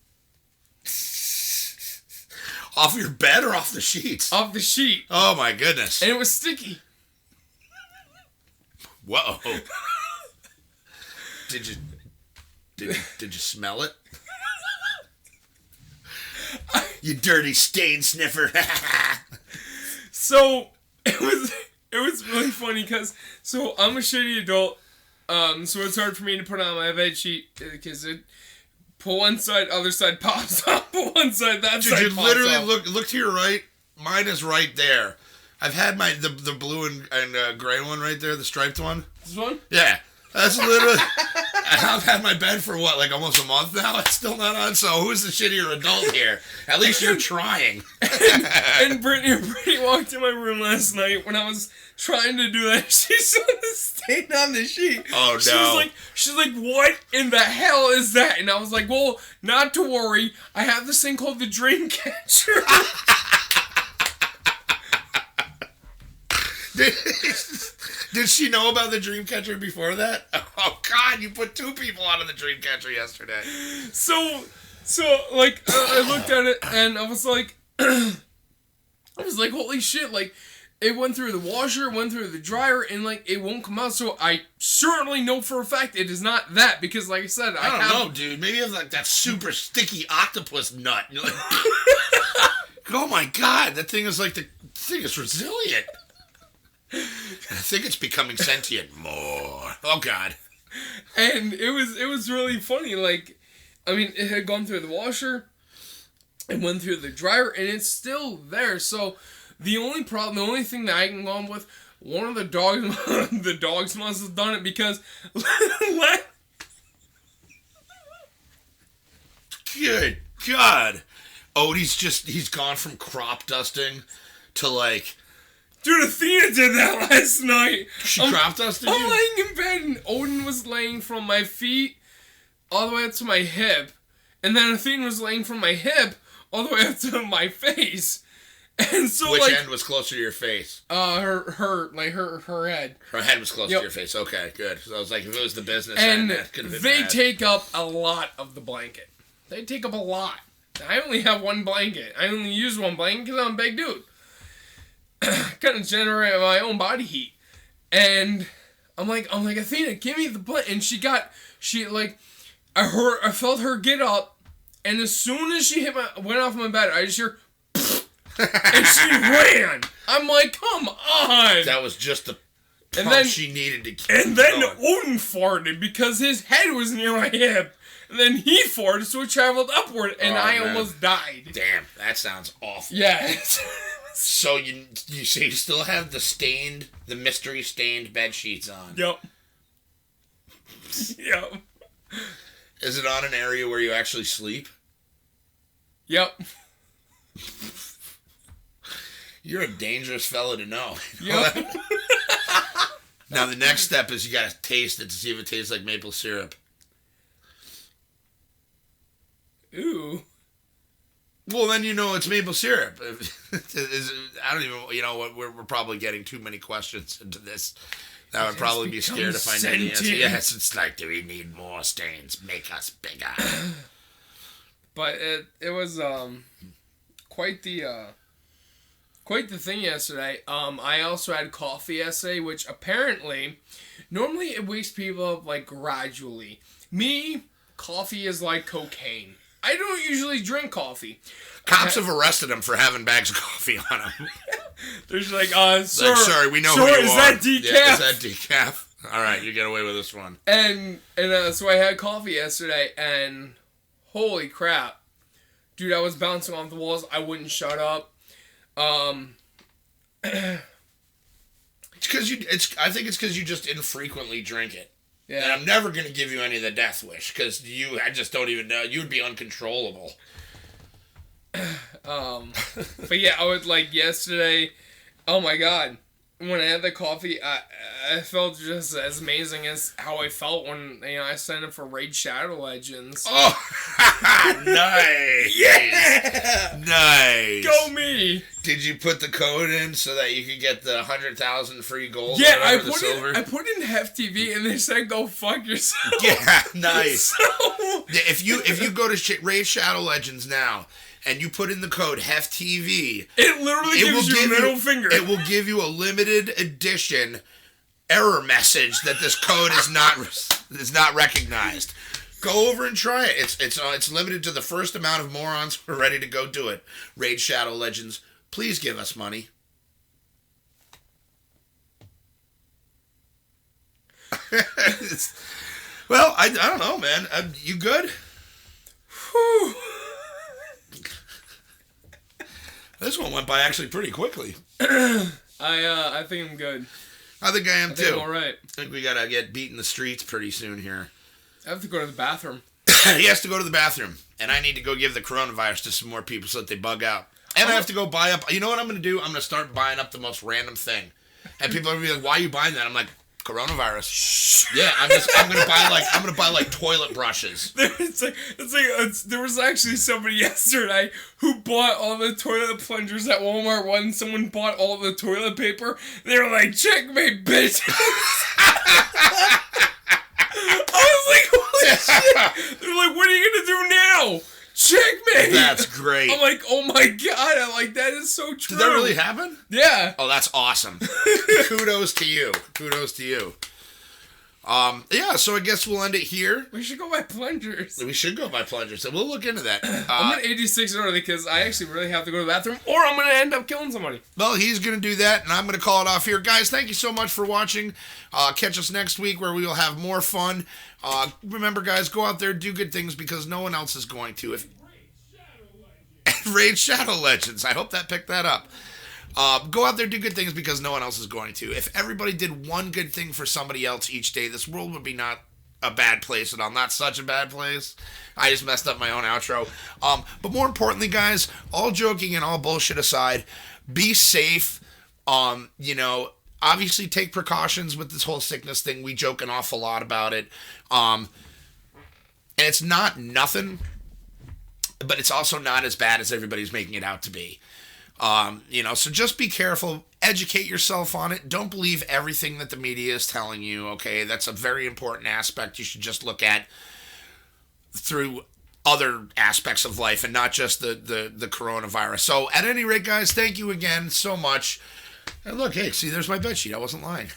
Off your bed or off the sheets? Off the sheet. Oh my goodness. And it was sticky. Whoa. Did you smell it? You dirty stain sniffer. So it was really funny because so I'm a shitty adult. So it's hard for me to put on my bed sheet because it pull one side, other side pops up, pull one side, that Dude, side you pops literally up. look to your right. Mine is right there. I've had the blue and gray one right there, the striped one. This one? Yeah, that's literally. I've had my bed for what, like almost a month now. It's still not on. So who's the shittier adult here? At least you're trying. And Brittany walked in my room last night when I was trying to do that. She saw the stain on the sheet. Oh, no. She's like, what in the hell is that? And I was like, well, not to worry. I have this thing called the dream catcher. Did she know about the dream catcher before that? Oh God, you put two people out of the dream catcher yesterday. So like, I looked at it and I was like, holy shit, like, it went through the washer, went through the dryer, and like, it won't come out. So I certainly know for a fact it is not that because, like I said, I don't know, dude. Maybe it's like that super sticky octopus nut. You're like, oh my God, that thing is like the thing is resilient. I think it's becoming sentient more. Oh God. And it was really funny. Like, I mean, it had gone through the washer, it went through the dryer, and it's still there. So the only thing that I can go on with, one of the dogs must have done it because Good God. He's gone from crop dusting to like... Dude, Athena did that last night. She crop dusted you? I'm laying in bed and Odin was laying from my feet all the way up to my hip. And then Athena was laying from my hip all the way up to my face. And so Which end was closer to your face? Her head. Her head was closer to your face. Okay, good. So I was like, if it was the business end, that could have been bad. Take up a lot of the blanket. They take up a lot. I only have one blanket. I only use one blanket because I'm a big dude. Kind of generate my own body heat. And I'm like, Athena, give me the blanket. And I felt her get up. And as soon as she went off my bed, I just hear, and she ran. I'm like, come on. That was just the pump she needed to keep And then Odin farted because his head was near my hip. And then he farted, so it traveled upward, and I almost died. Damn, that sounds awful. Yeah. So you still have the mystery stained bed sheets on. Yep. Yep. Is it on an area where you actually sleep? Yep. You're a dangerous fella to know. Yep. Now the next step is you gotta taste it to see if it tastes like maple syrup. Ooh. Well, then you know it's maple syrup. I don't even, you know what, we're probably getting too many questions into this. I would probably be scared to find out the answer. Yes, it's like, do we need more stains? Make us bigger. But it was quite the thing yesterday. I also had coffee yesterday, which apparently, normally it wakes people up like gradually. Me, coffee is like cocaine. I don't usually drink coffee. Cops have arrested him for having bags of coffee on him. There's like, sir, sorry, we know who you are. Is that decaf? Yeah, is that decaf? All right, you get away with this one. And so I had coffee yesterday, and holy crap, dude, I was bouncing off the walls. I wouldn't shut up. It's because I think it's because you just infrequently drink it. Yeah. And I'm never going to give you any of the death wish, because I just don't even know. You would be uncontrollable. But yeah, I was like yesterday, oh my god, when I had the coffee, I felt just as amazing as how I felt when, I signed up for Raid Shadow Legends. Oh, nice. Yeah! Nice. Go me! Did you put the code in so that you could get the 100,000 free gold? Yeah, I put in HefTV and they said go fuck yourself. Yeah, nice. So... If you go to Raid Shadow Legends now and you put in the code HefTV, it literally gives you a middle finger. It will give you a limited edition error message that this code is not recognized. Go over and try it. It's limited to the first amount of morons who are ready to go do it. Raid Shadow Legends, please give us money. Well, I don't know, man. You good? Whew. This one went by actually pretty quickly. I think I'm good. I think I am too. I'm all right. I think we gotta get beat in the streets pretty soon here. I have to go to the bathroom. He has to go to the bathroom, and I need to go give the coronavirus to some more people so that they bug out. And I have to go buy up. You know what I'm gonna do? I'm gonna start buying up the most random thing, and people are gonna be like, "Why are you buying that?" I'm like, "Coronavirus." Shh. Yeah, I'm gonna buy like toilet brushes. There was actually somebody yesterday who bought all the toilet plungers at Walmart when someone bought all the toilet paper. They were like, "Checkmate, bitch." I was like, holy shit. They're like, "What are you gonna do now?" Checkmate. That's great. I'm like, oh my god. I'm like, that is so true. Did that really happen? Yeah. Oh, that's awesome. Kudos to you. Kudos to you. Yeah, so I guess we'll end it here. We should go buy plungers. We should go buy plungers, and we'll look into that. I'm going to 86 early because I actually really have to go to the bathroom, or I'm going to end up killing somebody. Well, he's going to do that, and I'm going to call it off here. Guys, thank you so much for watching. Catch us next week where we will have more fun. Remember, guys, go out there, do good things because no one else is going to. Raid Shadow Legends. I hope that picked that up. Go out there, do good things because no one else is going to. If everybody did one good thing for somebody else each day, this world would be not a bad place at all. Not such a bad place. I just messed up my own outro. But more importantly, guys, all joking and all bullshit aside, be safe. Obviously take precautions with this whole sickness thing. We joke an awful lot about it. And it's not nothing, but it's also not as bad as everybody's making it out to be. So just be careful, educate yourself on it. Don't believe everything that the media is telling you, okay? That's a very important aspect you should just look at through other aspects of life and not just the coronavirus. So at any rate, guys, thank you again so much. And look, hey, see, there's my bedsheet. I wasn't lying.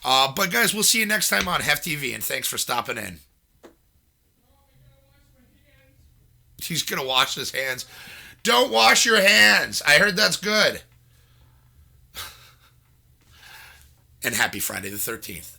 But guys, we'll see you next time on HefTV, and thanks for stopping in. He's going to wash his hands. Don't wash your hands. I heard that's good. And happy Friday the 13th.